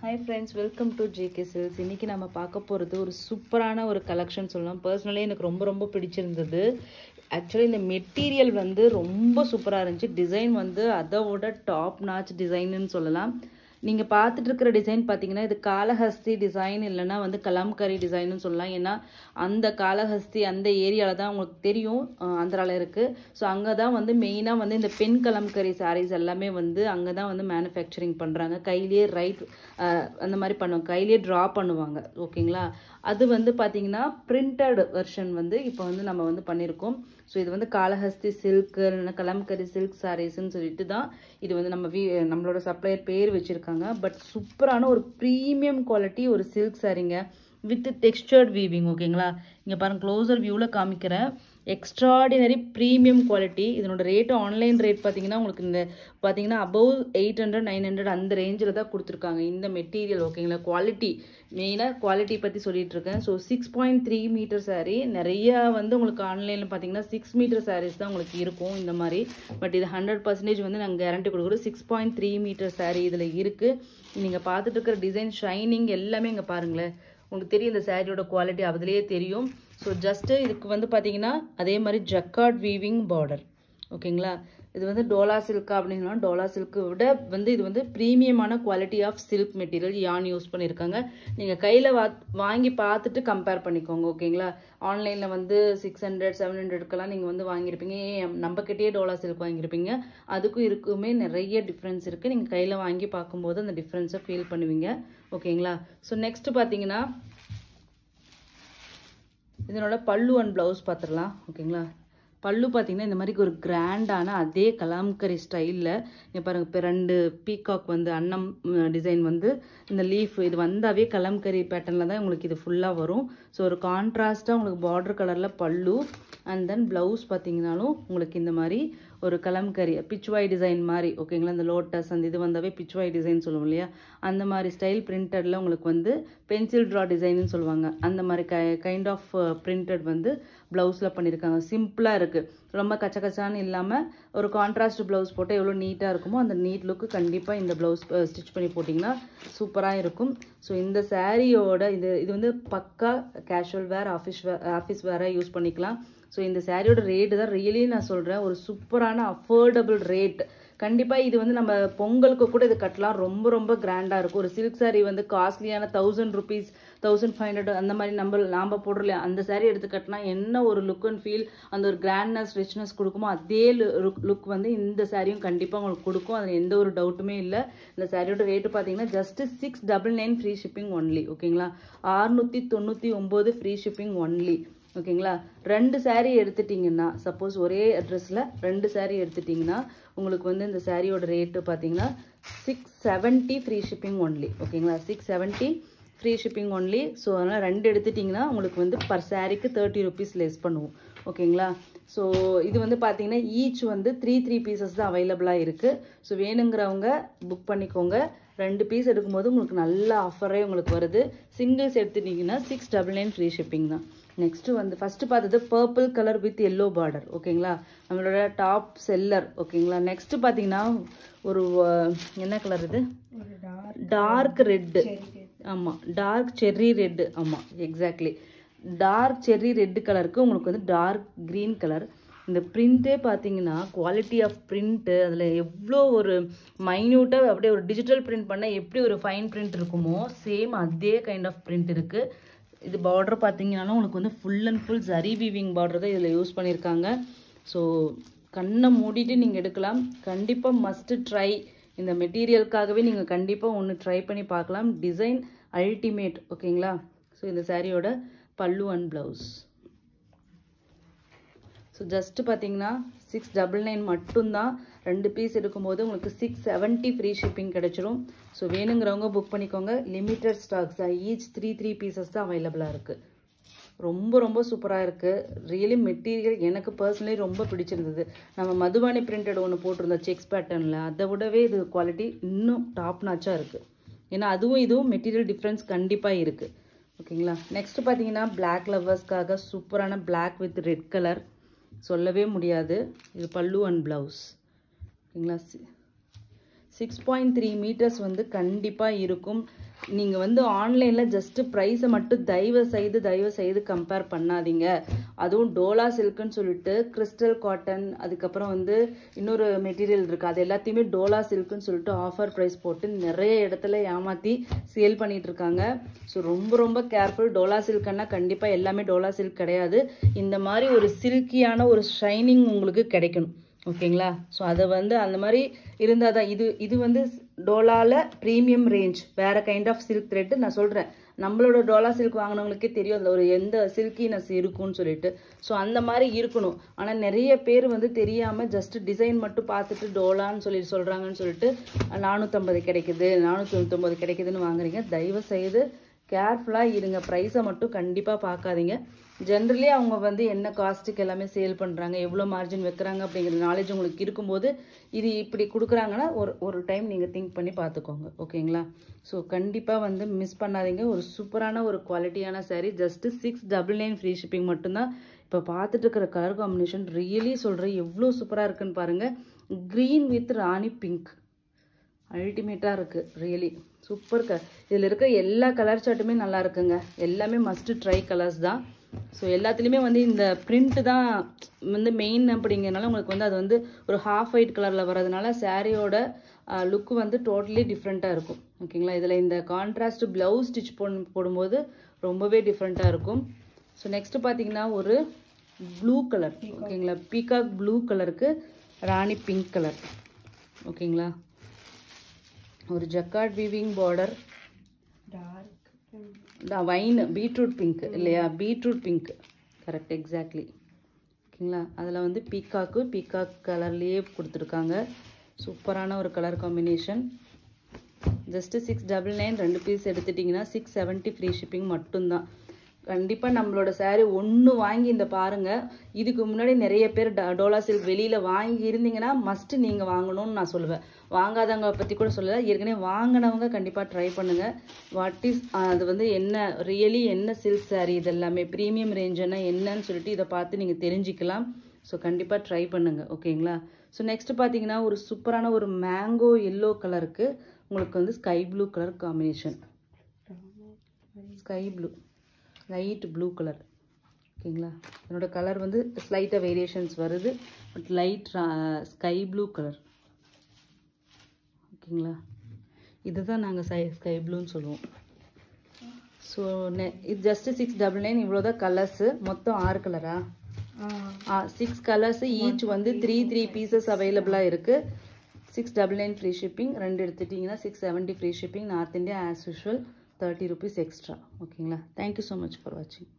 Hi friends, welcome to JK Silks. இன்னைக்கு நாம பார்க்க போறது ஒரு சூப்பரான ஒரு கலெக்ஷன் சொல்லலாம். पर्सनली எனக்கு ரொம்ப பிடிச்சிருந்தது. Actually இந்த மெட்டீரியல் வந்து ரொம்ப சூப்பரா இருந்துச்சு. டிசைன் வந்து அதோட டாப் நாச் டிசைன்னு சொல்லலாம். நீங்க பார்த்துட்டு இருக்கிற டிசைன் பாத்தீங்கன்னா இது காலஹஸ்தி டிசைன் இல்லனா வந்து கலம்கரி டிசைன்னு சொல்லலாம். ஏன்னா அந்த காலஹஸ்தி அந்த ஏரியால தான் உங்களுக்கு தெரியும் ஆந்திரால இருக்கு. சோ அங்க தான் வந்து மெயினா வந்து இந்த பென் கலம்கரி sarees எல்லாமே வந்து அங்க தான் வந்து manufacturing பண்றாங்க. கையிலேயே ரைட் அந்த மாதிரி பண்ணுவாங்க. கையிலேயே டிரா பண்ணுவாங்க. ஓகேங்களா? அது வந்து பாத்தீங்கன்னா printed வெர்ஷன் வந்து இப்போ வந்து நம்ம வந்து பண்ணிருக்கோம். சோ இது வந்து காலஹஸ்தி சில்க் இல்லனா கலம்கரி சில்க் sareesன்னு சொல்லிட்டு தான் இது வந்து நம்மளோட சப்ளையர் பேர் வச்சிருக்காங்க. பட் சூப்பரான ஒரு பிரீமியம் குவாலிட்டி ஒரு சில்க் சாரீங்க வித் டெக்ஸ்சர்ட் வீவிங். ஓகேங்களா? இங்க பாருங்க க்ளோசர் வியூல காமிக்கிறேன். Extraordinary premium quality. இதனோட ரேட் ஆன்லைன் ரேட் பாத்தீங்கன்னா உங்களுக்கு இந்த பாத்தீங்கன்னா above 800 900 அந்த ரேஞ்சில தான் கொடுத்திருக்காங்க இந்த மெட்டீரியல். ஓகேங்களா? குவாலிட்டி மெயினா குவாலிட்டி பத்தி சொல்லிட்டு இருக்கேன். சோ 6.3 மீட்டர் saree நிறைய வந்து உங்களுக்கு ஆன்லைன்ல பாத்தீங்கன்னா 6 மீட்டர் sarees தான் உங்களுக்கு இருக்கும் இந்த மாதிரி. பட் இது 100% வந்து நாங்க கேரண்டி கொடுக்குறோம். 6.3 மீட்டர் saree இதுல இருக்கு. நீங்க பார்த்துட்டு இருக்கிற டிசைன் ஷைனிங் எல்லாமே இங்க பாருங்களேன். உங்களுக்கு தெரியும் இந்த சாரியோட குவாலிட்டி அதுலயே தெரியும். ஸோ ஜஸ்ட் இதுக்கு வந்து பாத்தீங்கன்னா அதே மாதிரி ஜக்கார்ட் வீவிங் பார்டர். ஓகேங்களா? இது வந்து டோலா சில்க் அப்படின்னா டோலா சில்க் விட வந்து இது வந்து பிரீமியமான குவாலிட்டி ஆஃப் சில்க் மெட்டீரியல் யான் யூஸ் பண்ணியிருக்காங்க. நீங்க கையில வாங்கி பார்த்துட்டு கம்பேர் பண்ணிக்கோங்க. ஓகேங்களா? ஆன்லைன்ல வந்து 600 700க்கெல்லாம் நீங்க வந்து வாங்கியிருப்பீங்க. நம்ம கிட்டேயே டோலா சில்க் வாங்கியிருப்பீங்க. அதுக்கும் இருக்குமே நிறைய டிஃப்ரென்ஸ் இருக்கு. நீங்க கையில வாங்கி பார்க்கும்போது அந்த டிஃப்ரென்ஸை ஃபீல் பண்ணுவீங்க. ஓகேங்களா? ஸோ நெக்ஸ்ட் பாத்தீங்கன்னா இதனோட பல்லு அண்ட் பிளவுஸ் பார்த்துடலாம். ஓகேங்களா? பல்லு பார்த்தீங்கன்னா இந்த மாதிரி ஒரு கிராண்டான அதே கலாம்கரி ஸ்டைலில் இங்கே பாருங்க. இப்போ 2 பீகாக் வந்து அன்னம் டிசைன் வந்து இந்த லீஃப் இது வந்தாவே கலம்கரி பேட்டர்னில் தான் உங்களுக்கு இது ஃபுல்லாக வரும். ஸோ ஒரு கான்ட்ராஸ்டாக உங்களுக்கு பார்டர் கலரில் பல்லு அண்ட் தென் பிளவுஸ் பார்த்தீங்கன்னாலும் உங்களுக்கு இந்த மாதிரி ஒரு கலம்கரி பிச்வாய் டிசைன் மாதிரி. ஓகேங்களா? இந்த லோட்டஸ் அந்த இது வந்தாவே பிச்வாய் டிசைன் சொல்லுவோம் இல்லையா? அந்த மாதிரி ஸ்டைல் பிரிண்டட்ல உங்களுக்கு வந்து பென்சில் ட்ரா டிசைன்னு சொல்லுவாங்க. அந்த மாதிரி கைண்ட் ஆஃப் பிரிண்டட் வந்து பிளவுஸ்ல பண்ணியிருக்காங்க. சிம்பிளா இருக்கு. ரொம்ப கச்சகச்சான்னு இல்லாம ஒரு கான்ட்ராஸ்ட் பிளவுஸ் போட்டு எவ்வளவு நீட்டா இருக்குமோ அந்த நீட் லுக்கு கண்டிப்பா இந்த பிளவுஸ் ஸ்டிச் பண்ணி போட்டீங்கன்னா சூப்பரா இருக்கும். ஸோ இந்த சாரியோட இது வந்து பக்கா கேஷுவல் வேர் ஆஃபீஸ் வேரா யூஸ் பண்ணிக்கலாம். ஸோ இந்த சாரியோட ரேட்டு தான் ரியலி நான் சொல்றேன் ஒரு சூப்பரான அஃபோர்டபுள் ரேட். கண்டிப்பா இது வந்து நம்ம பொங்கலுக்கு கூட இது கட்டலாம். ரொம்ப கிராண்டா இருக்கும். ஒரு சில்க் சாரி வந்து காஸ்ட்லியான 1000 rupees 1500 அந்த மாதிரி நாம போடுறோம் அந்த சாரி எடுத்து கட்டினா என்ன ஒரு லுக் அண்ட் ஃபீல் அந்த ஒரு கிராண்ட்னஸ் ரிச்னஸ் கொடுக்குமோ அதே லுக் வந்து இந்த சாரியும் கண்டிப்பா உங்களுக்கு கொடுக்கும். அதுல எந்த ஒரு டவுட்டுமே இல்லை. இந்த சாரியோட ரேட்டு பாத்தீங்கன்னா ஜஸ்ட் 699 ஃப்ரீ ஷிப்பிங் ஒன்லி. ஓகேங்களா? 699 ஃப்ரீ ஷிப்பிங் ஒன்லி. ஓகேங்களா? 2 சாரி எடுத்துட்டீங்கன்னா சப்போஸ் ஒரே அட்ரஸ்ல 2 சாரி எடுத்துட்டீங்கன்னா உங்களுக்கு வந்து இந்த சாரியோட ரேட்டு பாத்தீங்கன்னா 670 ஃப்ரீ ஷிப்பிங் ஒன்லி. ஓகேங்களா? 670 ஃப்ரீ ஷிப்பிங் ஒன்லி. ஸோ அதனால் 2 எடுத்துட்டிங்கன்னா உங்களுக்கு வந்து பர் சாரிக்கு 30 rupees லெஸ் பண்ணுவோம். ஓகேங்களா? ஸோ இது வந்து பார்த்தீங்கன்னா ஈச் வந்து 3 பீசஸ் தான் அவைலபிளாக இருக்குது. ஸோ வேணுங்கிறவங்க புக் பண்ணிக்கோங்க. 2 பீஸ் எடுக்கும்போது உங்களுக்கு நல்ல ஆஃபரே உங்களுக்கு வருது. சிங்கிள்ஸ் எடுத்துட்டிங்கன்னா 699 ஃப்ரீ ஷிப்பிங் தான். நெக்ஸ்ட் வந்து ஃபர்ஸ்ட் பார்த்தது purple colour with yellow border. ஓகேங்களா? நம்மளோட டாப் செல்லர். ஓகேங்களா? நெக்ஸ்ட் பார்த்தீங்கன்னா ஒரு என்ன கலர் இது? Dark red. ஆமா டார்க் செர்ரி ரெட். ஆமா எக்ஸாக்ட்லி டார்க் செர்ரி ரெட் கலருக்கு உங்களுக்கு வந்து டார்க் கிரீன் கலர். இந்த பிரிண்டே பார்த்தீங்கன்னா குவாலிட்டி ஆஃப் பிரிண்ட் அதில் எவ்வளோ ஒரு மைன்யூட்டாக அப்படியே ஒரு டிஜிட்டல் பிரிண்ட் பண்ணால் எப்படி ஒரு ஃபைன் பிரிண்ட் இருக்குமோ சேம் அதே கைண்ட் ஆஃப் பிரிண்ட் இருக்கு. இது பார்டர் பார்த்தீங்கன்னாலும் உங்களுக்கு வந்து full and full zari weaving border தான் இதில் யூஸ் பண்ணியிருக்காங்க. ஸோ கண்ணை மூடிட்டு நீங்கள் எடுக்கலாம். கண்டிப்பாக மஸ்ட் ட்ரை. இந்த மெட்டீரியலுக்காகவே நீங்கள் கண்டிப்பாக ஒன்று ட்ரை பண்ணி பார்க்கலாம். Design ultimate. ஓகேங்களா? ஸோ இந்த சாரியோட பல்லு அண்ட் பிளவுஸ். ஸோ ஜஸ்ட் பார்த்தீங்கன்னா 699 மட்டும்தான். 2 பீஸ் எடுக்கும்போது உங்களுக்கு 670 ஃப்ரீ ஷிப்பிங் கிடைச்சிரும். ஸோ வேணுங்கிறவங்க புக் பண்ணிக்கோங்க. லிமிட்டட் ஸ்டாக்ஸ் ஈச் 3 பீசஸ் தான் அவைலபிளாக இருக்குது. ரொம்ப சூப்பராக இருக்குது. ரியலி மெட்டீரியல் எனக்கு பர்சனலி ரொம்ப பிடிச்சிருந்தது. நம்ம மதுபானி பிரிண்டட் ஒன்று போட்டிருந்தோம் செக்ஸ் பேட்டர்னில். அதை விடவே இது குவாலிட்டி இன்னும் டாப் நாச்சாக இருக்குது. ஏன்னா அதுவும் இதுவும் மெட்டீரியல் டிஃப்ரென்ஸ் கண்டிப்பாக இருக்குது. ஓகேங்களா? நெக்ஸ்ட் பார்த்தீங்கன்னா பிளாக் லவர்ஸ்க்காக சூப்பரான பிளாக் வித் ரெட் கலர் சொல்லவே முடியாது. இது பல்லு அண்ட் பிளவுஸ். ஓகேங்களா? 6.3 மீட்டர்ஸ் வந்து கண்டிப்பாக இருக்கும். நீங்கள் வந்து ஆன்லைனில் ஜஸ்ட்டு ப்ரைஸை மட்டும் தயவு செய்து கம்பேர் பண்ணாதீங்க. அதுவும் டோலா சில்க்குன்னு சொல்லிட்டு கிறிஸ்டல் காட்டன், அதுக்கப்புறம் வந்து இன்னொரு மெட்டீரியல் இருக்குது, அது எல்லாத்தையுமே டோலா சில்க்குன்னு சொல்லிட்டு ஆஃபர் ப்ரைஸ் போட்டு நிறைய இடத்துல ஏமாற்றி சேல் பண்ணிகிட்டு இருக்காங்க. ஸோ ரொம்ப கேர்ஃபுல். டோலா சில்க்குன்னா கண்டிப்பாக எல்லாமே டோலா சில்க் கிடையாது. இந்த மாதிரி ஒரு சில்கியான ஒரு ஷைனிங் உங்களுக்கு கிடைக்கணும். ஓகேங்களா? ஸோ அதை வந்து அந்த மாதிரி இருந்தால் தான் இது வந்து டோலாவில் ப்ரீமியம் ரேஞ்ச், வேறு கைண்ட் ஆஃப் சில்க் த்ரெட்டு. நான் சொல்கிறேன், நம்மளோட டோலா சில்க் வாங்கினவங்களுக்கே தெரியும் அதில் ஒரு எந்த சில்கினஸ் இருக்குன்னு சொல்லிட்டு. ஸோ அந்த மாதிரி இருக்கணும். ஆனால் நிறைய பேர் வந்து தெரியாமல் ஜஸ்ட் டிசைன் மட்டும் பார்த்துட்டு டோலான்னு சொல்கிறாங்கன்னு சொல்லிட்டு 450 கிடைக்குது 499 கிடைக்குதுன்னு வாங்குறீங்க. தயவு செய்து கேர்ஃபுல்லாக இருங்க. ப்ரைஸை மட்டும் கண்டிப்பாக பார்க்காதீங்க. ஜென்ரலி அவங்க வந்து என்ன காஸ்ட்டுக்கு எல்லாமே சேல் பண்ணுறாங்க, எவ்வளோ மார்ஜின் வைக்கிறாங்க அப்படிங்கிற நாலேஜ் உங்களுக்கு இருக்கும்போது இது இப்படி கொடுக்குறாங்கன்னா ஒரு டைம் நீங்கள் திங்க் பண்ணி பார்த்துக்கோங்க. ஓகேங்களா? ஸோ கண்டிப்பாக வந்து மிஸ் பண்ணாதீங்க. ஒரு சூப்பரான ஒரு குவாலிட்டியான சாரீ. ஜஸ்ட்டு 699 ஃப்ரீ ஷிப்பிங் மட்டும்தான். இப்போ பார்த்துட்டு இருக்கிற கலர் காம்பினேஷன் ரியலி சொல்கிறேன் எவ்வளோ சூப்பராக இருக்குன்னு பாருங்கள். க்ரீன் வித் ராணி பிங்க் அல்டிமேட்டாக இருக்குது. Really super. இதில் இருக்கிற எல்லா கலர் சார்ட்டுமே நல்லா இருக்குங்க. எல்லாமே மஸ்ட்டு ட்ரை கலர்ஸ் தான். ஸோ எல்லாத்துலேயுமே வந்து இந்த பிரிண்ட்டு தான் வந்து மெயின் அப்படிங்கிறனால உங்களுக்கு வந்து அது வந்து ஒரு ஹாஃப் ஒயிட் கலரில் வர்றதுனால சாரியோட லுக்கு வந்து டோட்டலி டிஃப்ரெண்ட்டாக இருக்கும். ஓகேங்களா? இதில் இந்த கான்ட்ராஸ்ட் ப்ளவுஸ் ஸ்டிச் போடும்போது ரொம்பவே டிஃப்ரெண்ட்டாக இருக்கும். ஸோ நெக்ஸ்ட்டு பார்த்தீங்கன்னா ஒரு ப்ளூ கலர். ஓகேங்களா? பீகாக் ப்ளூ கலருக்கு ராணி பிங்க் கலர். ஓகேங்களா? ஒரு jacquard weaving border, wine beetroot pink இல்லையா? Beetroot pink correct, exactly. ஓகேங்களா? அதில் வந்து பீகாக் கலர்லேயே கொடுத்துருக்காங்க. சூப்பரான ஒரு கலர் காம்பினேஷன். ஜஸ்ட்டு 699 2 பீஸ் எடுத்துட்டிங்கன்னா 670 ஃப்ரீ ஷிப்பிங் மட்டும்தான். கண்டிப்பாக நம்மளோட சாரீ ஒன்று வாங்கி இந்த பாருங்கள். இதுக்கு முன்னாடி நிறைய பேர் டோலா சில்க் வெளியில் வாங்கி இருந்தீங்கன்னா மஸ்ட்டு நீங்கள் வாங்கணும்னு நான் சொல்லுவேன். வாங்காதவங்க பற்றி கூட சொல்லலை, ஏற்கனவே வாங்கினவங்க கண்டிப்பாக ட்ரை பண்ணுங்கள். வாட் இஸ் அது வந்து என்ன ரியலி என்ன சில்க் சாரீ, இது எல்லாமே ப்ரீமியம் ரேஞ்சுன்னா என்னன்னு சொல்லிட்டு இதை பார்த்து நீங்கள் தெரிஞ்சுக்கலாம். ஸோ கண்டிப்பாக ட்ரை பண்ணுங்கள். ஓகேங்களா? ஸோ நெக்ஸ்ட்டு பார்த்தீங்கன்னா ஒரு சூப்பரான ஒரு மேங்கோ எல்லோ கலருக்கு உங்களுக்கு வந்து sky blue colour combination. Sky blue, light blue colour. ஓகேங்களா? என்னோட கலர் வந்து ஸ்லைட்டாக வேரியேஷன்ஸ் வருது, but light sky blue colour. ஓகேங்களா? இதுதான் நாங்கள் ஸ்கை ப்ளூன்னு சொல்லுவோம். ஸோ இது ஜஸ்ட்டு 699. இவ்வளோ தான் கலர்ஸு. மொத்தம் 6 கலரா? 6 கலர்ஸு. ஈச் வந்து 3 பீசஸ் அவைலபிளாக இருக்குது. 699 ஃப்ரீ ஷிப்பிங். 2 எடுத்துட்டிங்கன்னா 670 free shipping. North India as usual 30 rupees extra. ஓகேங்களா? தேங்க்யூ ஸோ மச் ஃபார் வாட்சிங்.